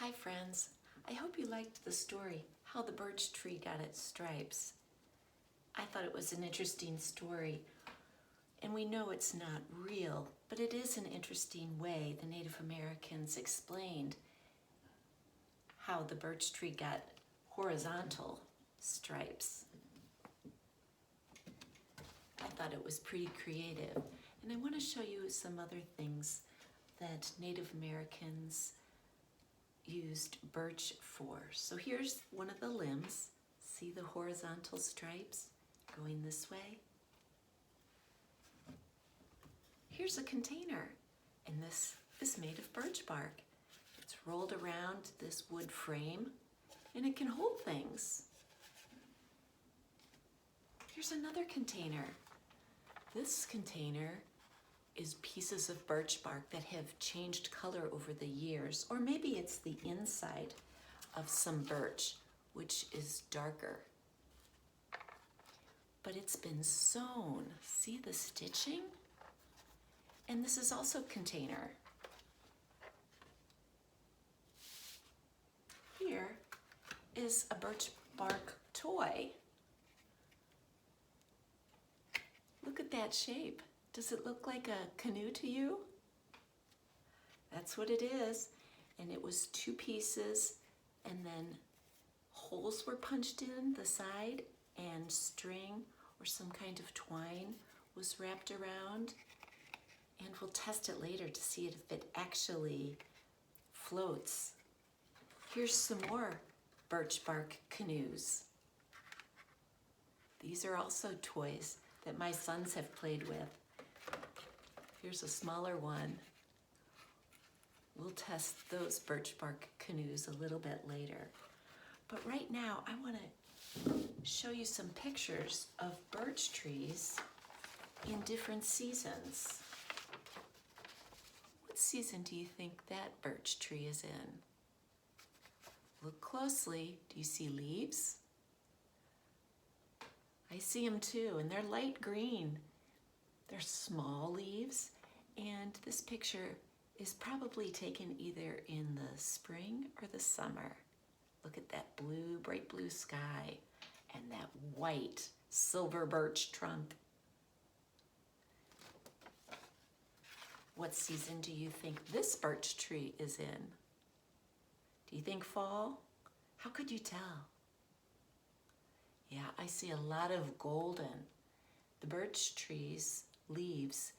Hi friends, I hope you liked the story, How the Birch Tree Got Its Stripes. I thought it was an interesting story, and we know it's not real, but it is an interesting way the Native Americans explained how the birch tree got horizontal stripes. I thought it was pretty creative, and I want to show you some other things that Native Americans used birch for. So here's one of the limbs. See the horizontal stripes going this way? Here's a container, and this is made of birch bark. It's rolled around this wood frame, and it can hold things. Here's another container. This container is pieces of birch bark that have changed color over the years, or maybe it's the inside of some birch, which is darker. But it's been sewn. See the stitching? And this is also a container. Here is a birch bark toy. Look at that shape. Does it look like a canoe to you? That's what it is. And it was two pieces, and then holes were punched in the side, and string or some kind of twine was wrapped around. And we'll test it later to see if it actually floats. Here's some more birch bark canoes. These are also toys that my sons have played with. Here's a smaller one. We'll test those birch bark canoes a little bit later. But right now, I want to show you some pictures of birch trees in different seasons. What season do you think that birch tree is in? Look closely. Do you see leaves? I see them too, and they're light green. They're small leaves, and this picture is probably taken either in the spring or the summer. Look at that blue, bright blue sky and that white silver birch trunk. What season do you think this birch tree is in? Do you think fall? How could you tell? Yeah, I see a lot of golden. The birch tree's leaves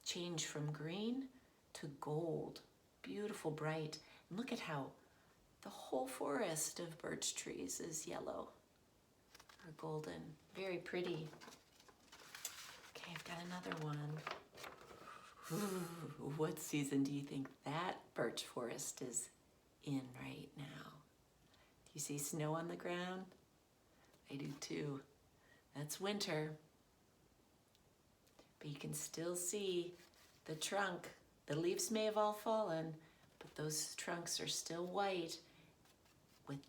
change from green to gold. Beautiful, bright. And look at how the whole forest of birch trees is yellow or golden. Very pretty. Okay, I've got another one. Ooh, what season do you think that birch forest is in right now? Do you see snow on the ground? I do too. That's winter. But you can still see the trunk. The leaves may have all fallen, but those trunks are still white with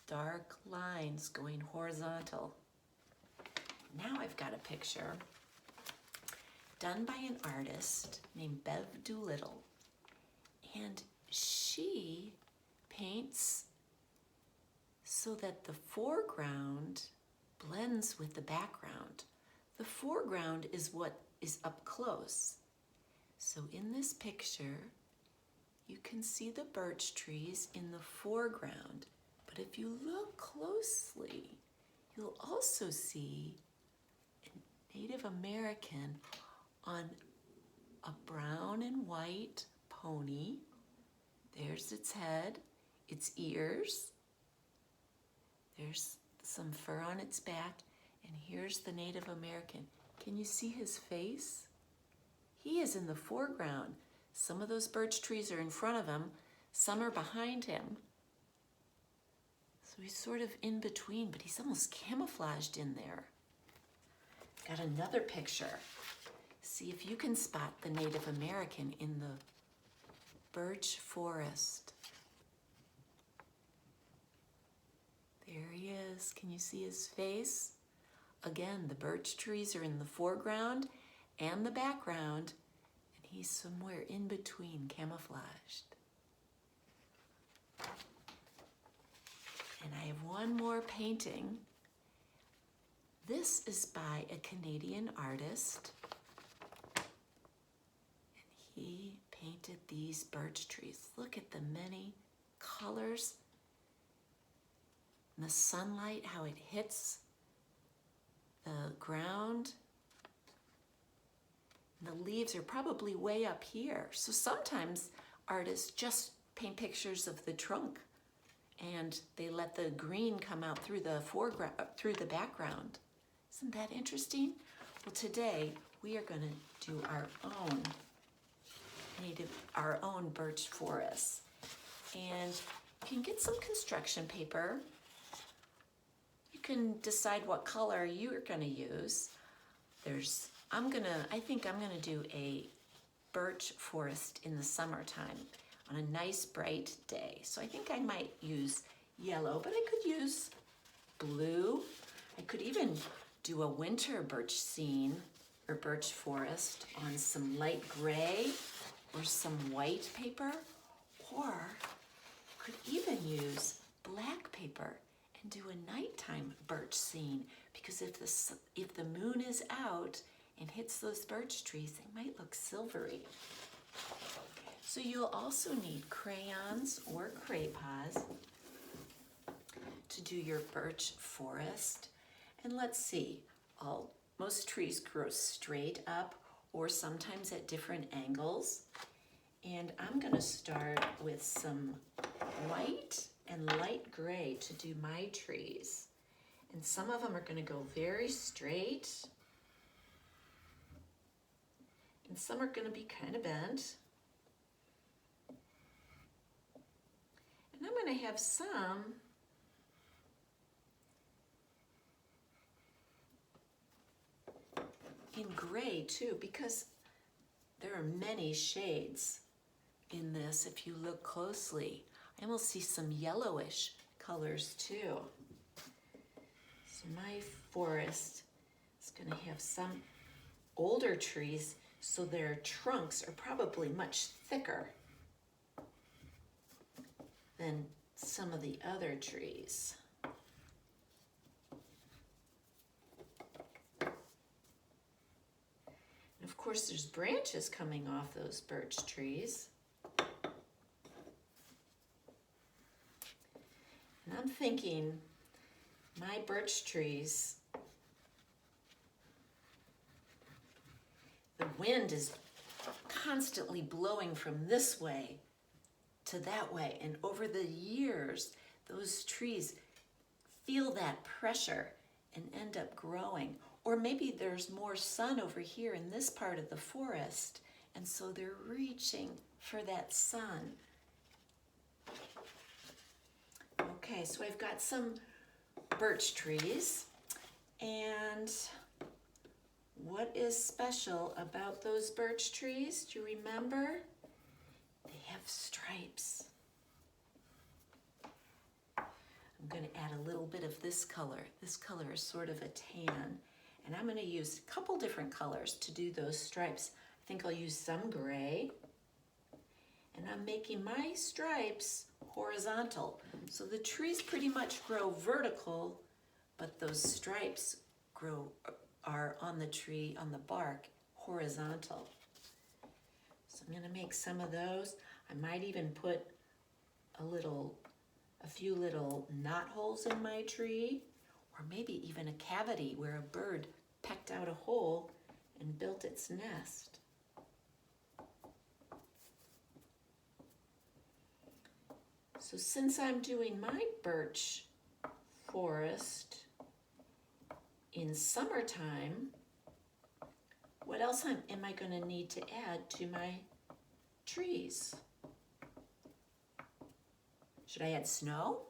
dark lines going horizontal. Now I've got a picture done by an artist named Bev Doolittle, and she paints so that the foreground blends with the background. The foreground is what is up close. So in this picture, you can see the birch trees in the foreground, but if you look closely, you'll also see a Native American on a brown and white pony. There's its head, its ears. There's some fur on its back, and here's the Native American. Can you see his face? He is in the foreground. Some of those birch trees are in front of him, some are behind him. So he's sort of in between, but he's almost camouflaged in there. Got another picture. See if you can spot the Native American in the birch forest. There he is. Can you see his face? Again, the birch trees are in the foreground and the background, and he's somewhere in between, camouflaged. And I have one more painting. This is by a Canadian artist. And he painted these birch trees. Look at the many colors. And the sunlight, how it hits the ground. And the leaves are probably way up here. So sometimes artists just paint pictures of the trunk and they let the green come out through the foreground, through the background. Isn't that interesting? Well, today we are going to do our own birch forest. And you can get some construction paper. You can decide what color you're going to use. I think I'm gonna do a birch forest in the summertime on a nice bright day. So I think I might use yellow, but I could use blue. I could even do a winter birch scene or birch forest on some light gray or some white paper, or could even use black paper and do a nighttime birch scene, because if the moon is out and hits those birch trees, they might look silvery. So you'll also need crayons or crayons to do your birch forest. And let's see, most trees grow straight up or sometimes at different angles. And I'm gonna start with some white and light gray to do my trees. And some of them are gonna go very straight. And some are gonna be kind of bent. And I'm gonna have some in gray too, because there are many shades in this if you look closely. And we'll see some yellowish colors too. So my forest is gonna have some older trees, so their trunks are probably much thicker than some of the other trees. And of course, there's branches coming off those birch trees. And I'm thinking my birch trees, the wind is constantly blowing from this way to that way. And over the years, those trees feel that pressure and end up growing. Or maybe there's more sun over here in this part of the forest, and so they're reaching for that sun. Okay, so I've got some birch trees, and what is special about those birch trees? Do you remember? They have stripes. I'm going to add a little bit of this color. This color is sort of a tan, and I'm going to use a couple different colors to do those stripes. I think I'll use some gray, and I'm making my stripes horizontal. So the trees pretty much grow vertical, but those stripes are on the tree, on the bark, horizontal. So I'm gonna make some of those. I might even put a few little knot holes in my tree, or maybe even a cavity where a bird pecked out a hole and built its nest. So since I'm doing my birch forest in summertime, what else am I going to need to add to my trees? Should I add snow?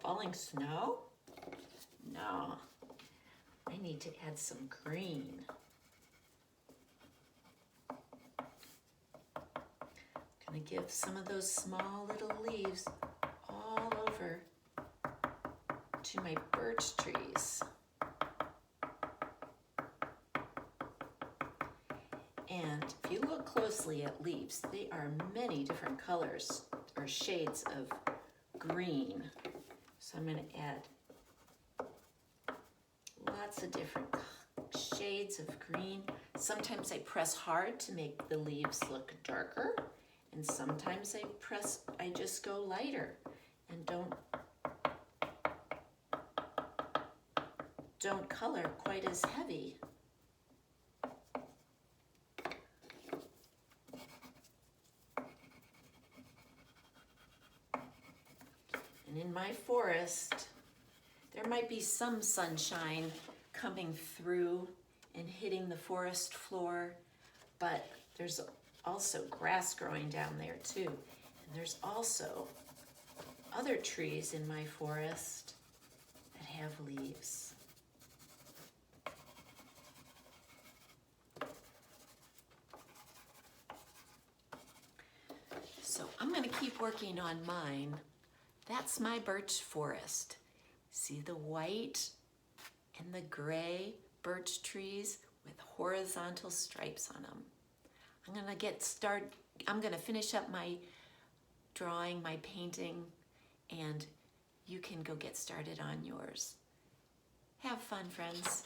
Falling snow? No. I need to add some green. I'm going to give some of those small little leaves all over to my birch trees. And if you look closely at leaves, they are many different colors. or shades of green. So I'm going to add lots of different shades of green. Sometimes I press hard to make the leaves look darker, and sometimes I just go lighter and don't color quite as heavy. And in my forest, there might be some sunshine coming through and hitting the forest floor, but there's also grass growing down there too. And there's also other trees in my forest that have leaves. So I'm going to keep working on mine. That's my birch forest. See the white and the gray birch trees with horizontal stripes on them. I'm going to finish up my drawing, my painting, and you can go get started on yours. Have fun, friends.